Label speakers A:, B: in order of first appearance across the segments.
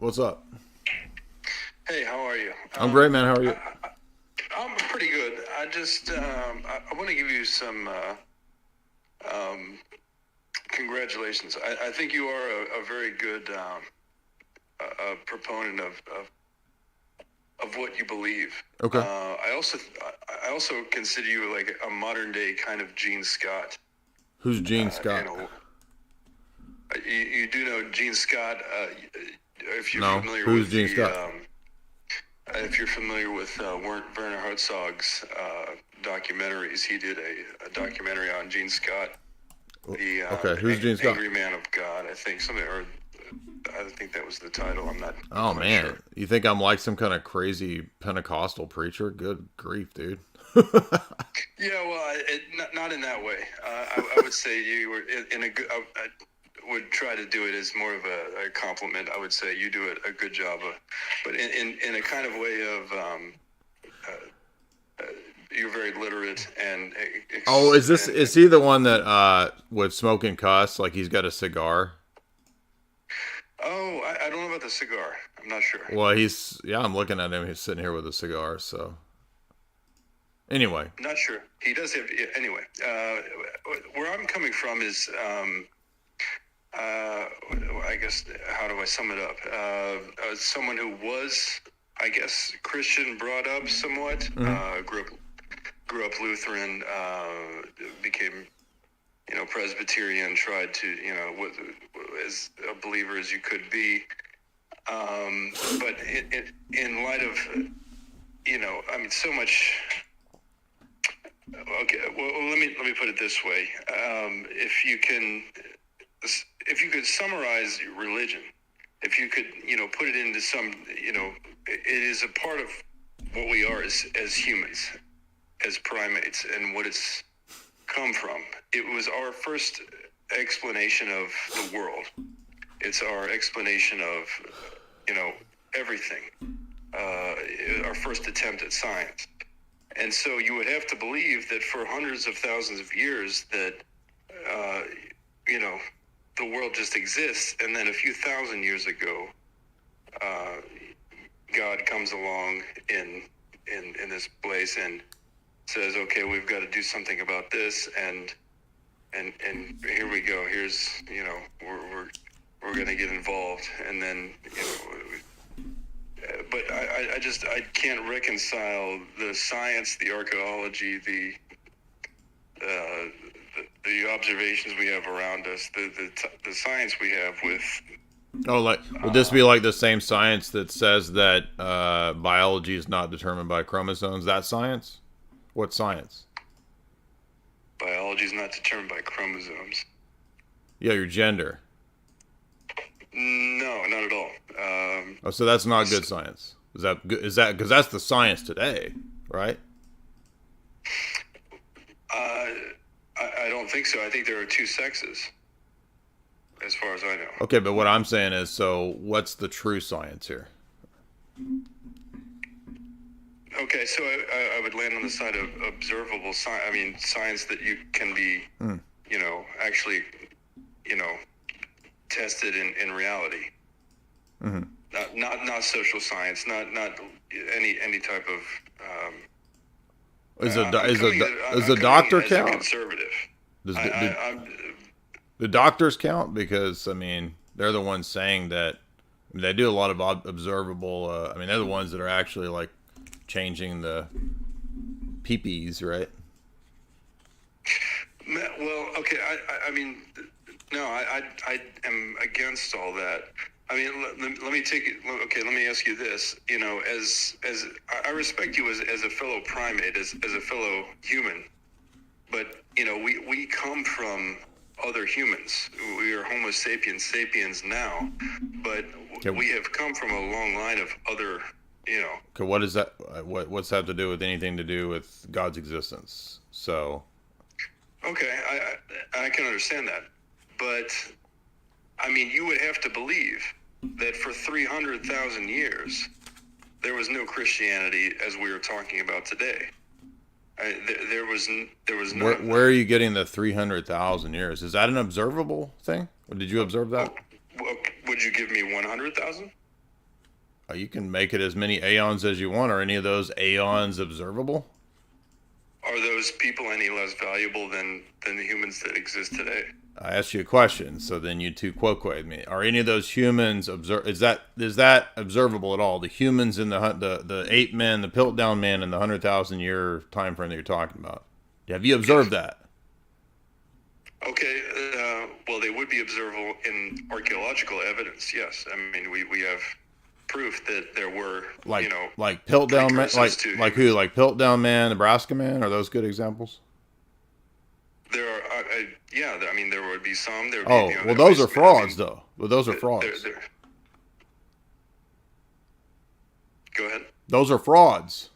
A: What's up?
B: Hey, how are you?
A: I'm great, man. How are you?
B: I'm pretty good. I want to give you some congratulations. I think you are a very good proponent of what you believe.
A: Okay.
B: I also consider you like a modern day kind of Gene Scott.
A: Who's Gene
B: You
A: Scott?
B: know, you do know Gene Scott. If you're
A: No.
B: familiar
A: Who's
B: with
A: Gene Scott?
B: Werner Herzog's documentaries, he did a documentary on Gene Scott, the
A: Okay. Who's Gene Scott?
B: Angry Man of God, I think something, or I think that was the title. I'm not
A: Oh
B: quite sure.
A: man, you think I'm like some kind of crazy Pentecostal preacher? Good grief, dude.
B: Yeah, well, not in that way. I would say you were in a good. I would try to do it as more of a compliment. I would say you do a good job, but in a kind of way of you're very literate and
A: Oh, is
B: and
A: he the one that with smoking cuss? Like he's got a cigar?
B: oh, I don't know about the cigar. I'm not sure.
A: Well, I'm looking at him. He's sitting here with a cigar. So anyway,
B: Not sure. He does have anyway. Where I'm coming from is, I guess, how do I sum it up? Someone who was, I guess, Christian, brought up somewhat. Grew up Lutheran. Became, Presbyterian. Tried to, as a believer as you could be. But in light of, so much. Okay, well, let me put it this way: if you could summarize religion, if you could, put it into some, it is a part of what we are as humans, as primates, and what it's come from. It was our first explanation of the world. It's our explanation of, everything. Our first attempt at science. And so you would have to believe that for hundreds of thousands of years that, the world just exists. And then a few thousand years ago, God comes along in this place and says, okay, we've got to do something about this. And here we go. Here's, we're going to get involved. And then, but I can't reconcile the science, the archaeology, the observations we have around us, the science we have with.
A: oh, like would this be like the same science that says that biology is not determined by chromosomes? That science? What science?
B: Biology is not determined by chromosomes.
A: Yeah, your gender.
B: No, not at all.
A: Oh, so that's not good science. Is that good? Is that because that's the science today, right?
B: I don't think so. I think there are two sexes, as far as I know.
A: Okay, but what I'm saying is, so what's the true science here?
B: Okay, so I would land on the side of observable science. I mean, science that you can be, actually, tested in reality.
A: Mm-hmm.
B: Not social science. Not any type of.
A: Is
B: I'm
A: the
B: coming
A: doctor
B: as a
A: count?
B: conservative.
A: Does
B: I'm
A: the doctors count? Because I mean, they're the ones saying that they do a lot of observable. I mean, they're the ones that are actually like changing the peepees, right?
B: well, okay. I mean, no. I am against all that. I mean, let me take it. Okay, let me ask you this. As I respect you as a fellow primate, as a fellow human, but we come from other humans. We are Homo sapiens now, but
A: Okay.
B: we have come from a long line of other.
A: Okay, what is that? What's that have to do with anything to do with God's existence? So,
B: Okay, I can understand that, but I mean, you would have to believe that for 300,000 years there was no Christianity as we are talking about today. There was none.
A: where are you getting the 300,000 years? Is that an observable thing? Or did you observe that?
B: Well, would you give me 100,000?
A: You can make it as many aeons as you want. Are any of those aeons observable?
B: Are those people any less valuable than the humans that exist today?
A: I asked you a question, so then you two quote me. Are any of those humans is that observable at all? The humans in the ape men, the Piltdown man, and the 100,000 year time frame that you're talking about. Have you observed that?
B: Okay, well, they would be observable in archaeological evidence. Yes, I mean we have proof that there were
A: like Piltdown man, like who, like Piltdown man, Nebraska man. Are those good examples?
B: There are, yeah. I mean, there would be some. There would
A: oh,
B: be,
A: well, those are frauds, though. Well, those are frauds.
B: Go ahead.
A: Those are frauds.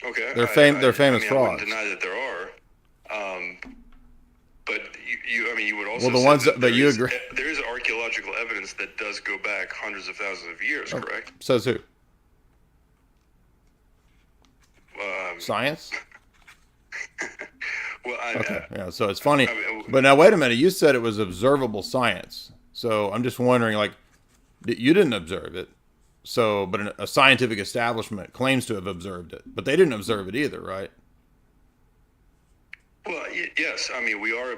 B: Okay.
A: They're famous frauds.
B: I wouldn't deny that there are. But you would also.
A: Well, the ones that you agree.
B: There is archaeological evidence that does go back hundreds of thousands of years. Correct.
A: Says who? Science.
B: Well,
A: okay. Yeah. So it's funny, but now wait a minute. You said it was observable science. So I'm just wondering, like, you didn't observe it. So, but a scientific establishment claims to have observed it, but they didn't observe it either, right?
B: Well, yes. I mean, we are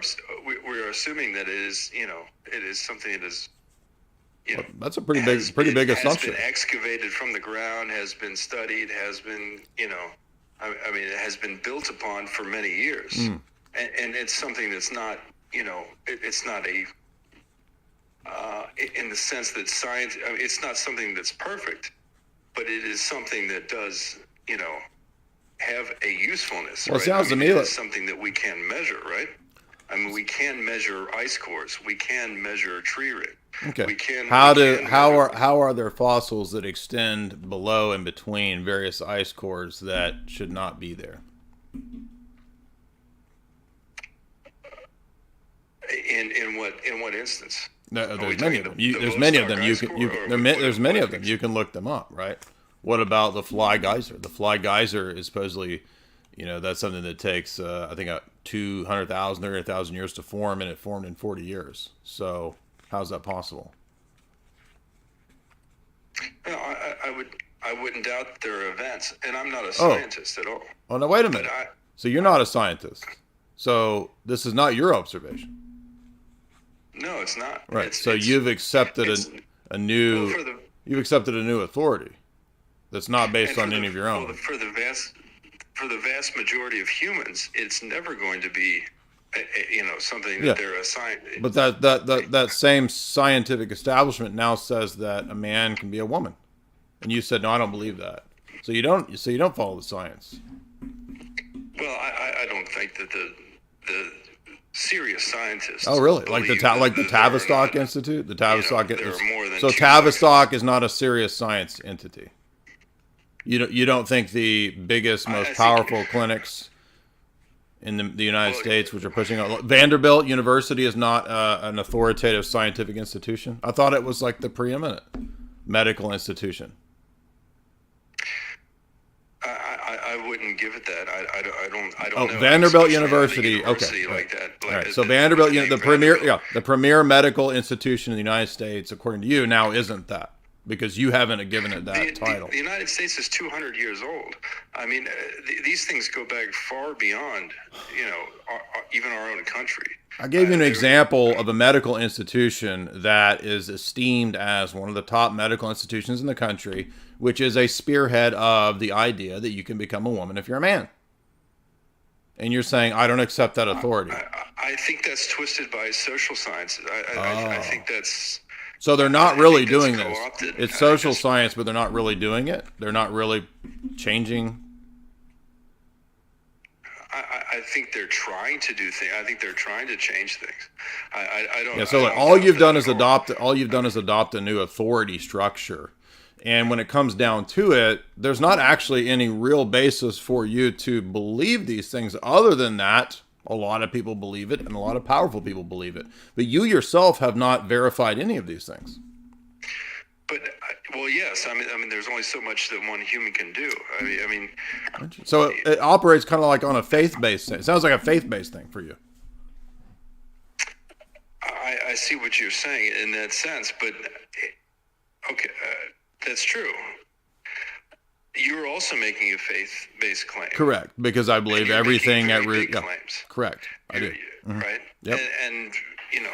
B: assuming that it is, it is something that is,
A: well, that's a pretty big assumption.
B: Has been excavated from the ground, has been studied, has been, I mean, it has been built upon for many years, and it's something that's not, it's not a, in the sense that science, I mean, it's not something that's perfect, but it is something that does, have a usefulness.
A: Well,
B: right?
A: it sounds to me like
B: something that we can measure, right? I mean, we can measure ice cores, we can measure tree rig.
A: Okay. How are there fossils that extend below and between various ice cores that should not be there?
B: In what instance?
A: No, there's many of them. There's many of them. There's many of them. You can look them up, right? What about the Fly Geyser? The Fly Geyser is supposedly, that's something that takes I think 200,000, 300,000 years to form, and it formed in 40 years. So how's that possible?
B: No, I wouldn't doubt there are events, and I'm not a scientist at all.
A: Oh, no, wait a minute. So you're not a scientist. So this is not your observation.
B: No, it's not.
A: Right. You've accepted a new authority that's not based on any of your own.
B: For the vast majority of humans, it's never going to be something that they're assigned.
A: But that same scientific establishment now says that a man can be a woman, and you said no, I don't believe that. So you don't follow the science.
B: Well, I don't think that the serious scientists.
A: Oh, really? Like the Tavistock Institute, the Tavistock.
B: There are more than
A: so Tavistock is not a serious science entity. You don't think the biggest, most powerful clinics in the United States, which are pushing out Vanderbilt University, is not an authoritative scientific institution? I thought it was like the preeminent medical institution.
B: I wouldn't give it that. I don't know.
A: Vanderbilt University. Okay.
B: Like that.
A: All right. So Vanderbilt, the premier medical institution in the United States, according to you, now isn't that, because you haven't given it that title.
B: The United States is 200 years old. I mean, these things go back far beyond, even our own country.
A: I gave you an example of a medical institution that is esteemed as one of the top medical institutions in the country, which is a spearhead of the idea that you can become a woman if you're a man. And you're saying, I don't accept that authority.
B: I think that's twisted by social sciences. I think that's...
A: So they're not really doing this. It's social science, but they're not really doing it. They're not really changing.
B: I think they're trying to do things. I think they're trying to change things. I don't.
A: Yeah. So all you've done is adopt a new authority structure, and when it comes down to it, there's not actually any real basis for you to believe these things. Other than that, a lot of people believe it, and a lot of powerful people believe it. But you yourself have not verified any of these things.
B: But well, yes. I mean, there's only so much that one human can do. I mean.
A: So it operates kind of like on a faith-based thing. It sounds like a faith-based thing for you.
B: I see what you're saying in that sense, but That's true. You're also making a faith-based claim.
A: Correct, because I believe everything at root. Yeah,
B: claims.
A: correct. I do.
B: Right.
A: Yep.
B: And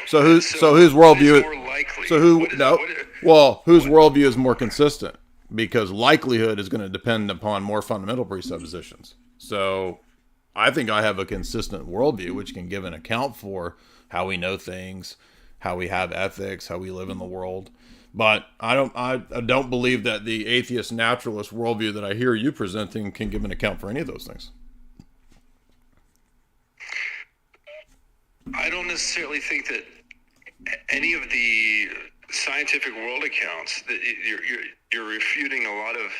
A: So whose worldview?
B: Is more likely?
A: So whose worldview is more consistent? Because likelihood is going to depend upon more fundamental presuppositions. So I think I have a consistent worldview, which can give an account for how we know things, how we have ethics, how we live in the world. But I don't believe that the atheist naturalist worldview that I hear you presenting can give an account for any of those things.
B: I don't necessarily think that any of the scientific world accounts that you're refuting a lot of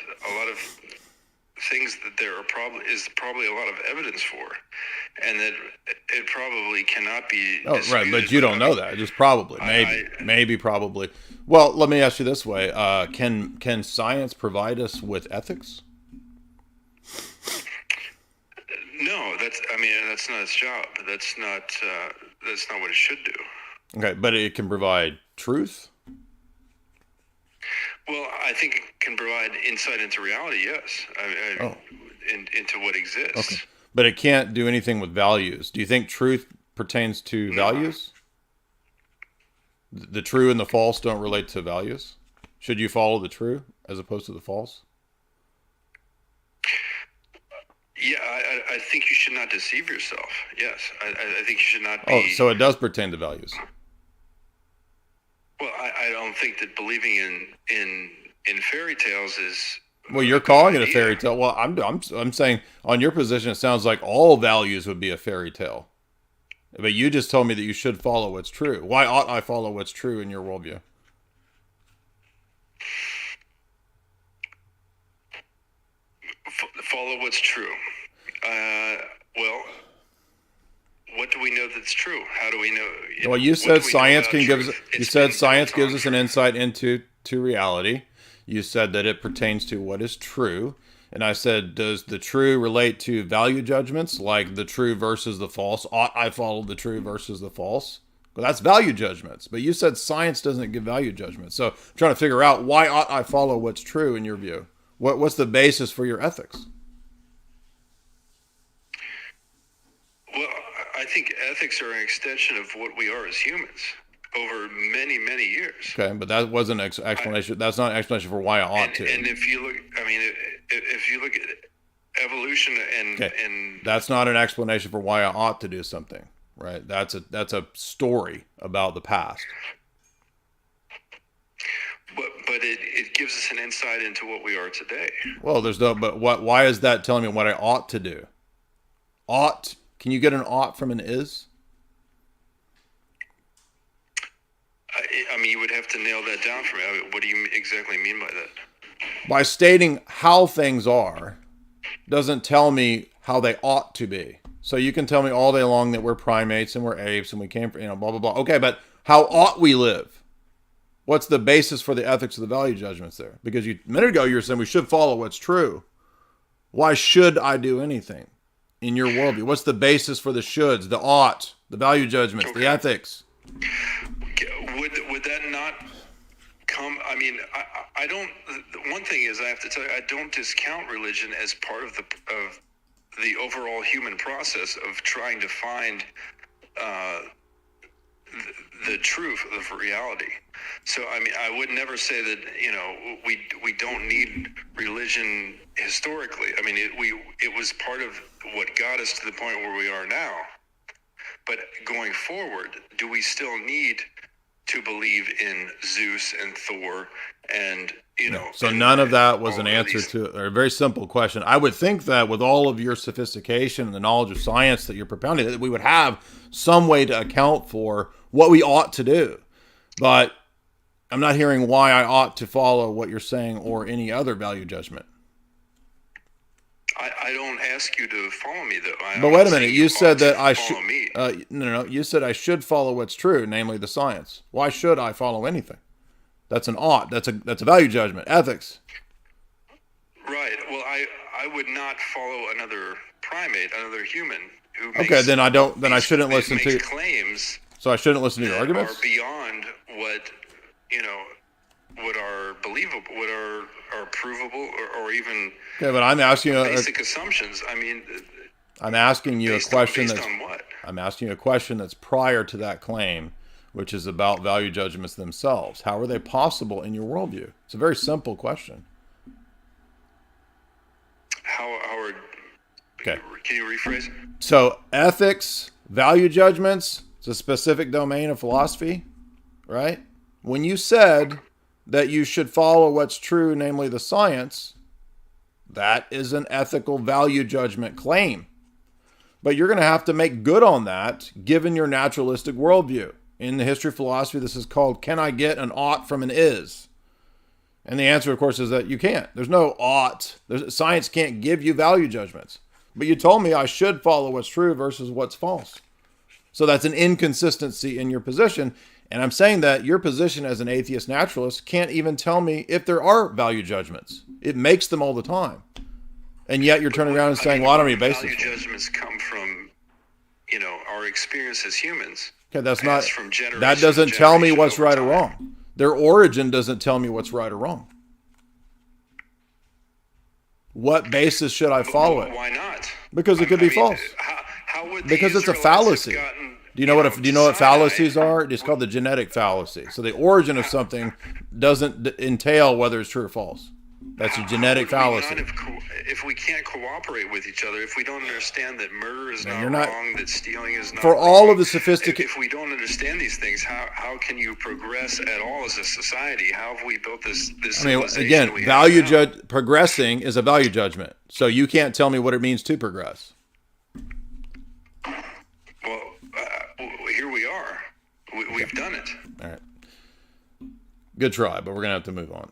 B: things that there are probably a lot of evidence for, and that it probably cannot be.
A: Oh, right, but you don't know that. Just probably, maybe, probably. Well, let me ask you this way: can science provide us with ethics?
B: No, that's not its job. That's not what it should do.
A: Okay, but it can provide truth.
B: Well, I think it can provide insight into reality. Yes, into what exists.
A: Okay, but it can't do anything with values. Do you think truth pertains to values? The true and the false don't relate to values. Should you follow the true as opposed to the false?
B: Yeah, I think you should not deceive yourself. Yes, I think you should not be.
A: Oh, so it does pertain to values.
B: Well, I don't think that believing in fairy tales is.
A: Well, you're calling it a fairy tale. Well, I'm saying on your position, it sounds like all values would be a fairy tale. But you just told me that you should follow what's true. Why ought I follow what's true in your worldview?
B: Follow what's true. Well, what do we know that's true? How do we know?
A: Well, you said science can give us. You said science gives us an insight into reality. You said that it pertains to what is true, and I said, does the true relate to value judgments, like the true versus the false? Ought I follow the true versus the false? Well, that's value judgments. But you said science doesn't give value judgments. So I'm trying to figure out, why ought I follow what's true in your view? What's the basis for your ethics?
B: Well, I think ethics are an extension of what we are as humans over many, many years.
A: Okay, but that wasn't an explanation. That's not an explanation for why I ought to.
B: And if you look, if you look at evolution and
A: that's not an explanation for why I ought to do something, right? That's a story about the past.
B: But it gives us an insight into what we are today.
A: Well, there's no. But why is that telling me what I ought to do? Ought. Can you get an ought from an is?
B: You would have to nail that down for me. What do you exactly mean by that?
A: By stating how things are, doesn't tell me how they ought to be. So you can tell me all day long that we're primates and we're apes and we came from, blah, blah, blah. Okay, but how ought we live? What's the basis for the ethics of the value judgments there? Because a minute ago you were saying we should follow what's true. Why should I do anything in your worldview? What's the basis for the shoulds, the ought, the value judgments, the ethics?
B: Would that not come? I don't. One thing is, I have to tell you, I don't discount religion as part of the overall human process of trying to find the truth of reality. So I would never say that we don't need religion historically. It was part of what got us to the point where we are now. But going forward, do we still need to believe in Zeus and Thor and
A: So none of that was an answer to a very simple question. I would think that with all of your sophistication and the knowledge of science that you're propounding, that we would have some way to account for what we ought to do. But I'm not hearing why I ought to follow what you're saying or any other value judgment.
B: I don't ask you to follow me, though.
A: But wait a minute. You said that I should. No. You said I should follow what's true, namely the science. Why should I follow anything? That's an ought. That's a value judgment. Ethics.
B: Right. Well, I would not follow another primate, another human who makes.
A: Okay, then I don't. Then I shouldn't listen to
B: claims.
A: So I shouldn't listen to your arguments.
B: Are beyond what what are believable, what are provable, or even
A: Okay, but I'm asking you.
B: basic assumptions. I mean,
A: I'm asking you a question
B: based
A: that's.
B: on what?
A: I'm asking you a question that's prior to that claim, which is about value judgments themselves. How are they possible in your worldview? It's a very simple question.
B: How are?
A: Okay.
B: Can you rephrase?
A: So ethics, value judgments, it's a specific domain of philosophy, right? When you said that you should follow what's true, namely the science, that is an ethical value judgment claim. But you're going to have to make good on that given your naturalistic worldview. In the history of philosophy, this is called, can I get an ought from an is? And the answer, of course, is that you can't. There's no ought. Science can't give you value judgments. But you told me I should follow what's true versus what's false. So that's an inconsistency in your position. And I'm saying that your position as an atheist naturalist can't even tell me if there are value judgments. It makes them all the time. And yet you're turning around and saying, well, I don't need basis.
B: Value judgments come from, our experience as humans.
A: Okay, that's not,
B: from generation
A: that doesn't
B: to
A: tell me
B: generation
A: what's
B: over
A: right or
B: time.
A: wrong. Their origin doesn't tell me what's right or wrong. What basis should I follow it?
B: Why not?
A: Because it could be false.
B: How would the
A: Because it's a
B: Israelites have
A: fallacy.
B: gotten,
A: Do you know what
B: Sinai?
A: fallacies are? It's called the genetic fallacy. So the origin of something doesn't entail whether it's true or false. That's a genetic
B: How would we
A: fallacy.
B: not if we can't cooperate with each other, if we don't understand that murder is not
A: you're not-
B: wrong, that stealing is not
A: For
B: wrong,
A: all of the sophisticated,
B: if we don't understand these things, how can you progress at all as a society? How have we built this
A: I mean,
B: civilization
A: again,
B: we have
A: value
B: now?
A: progressing is a value judgment. So you can't tell me what it means to progress.
B: Well, here we are. We've done it.
A: All right. Good try, but we're going to have to move on.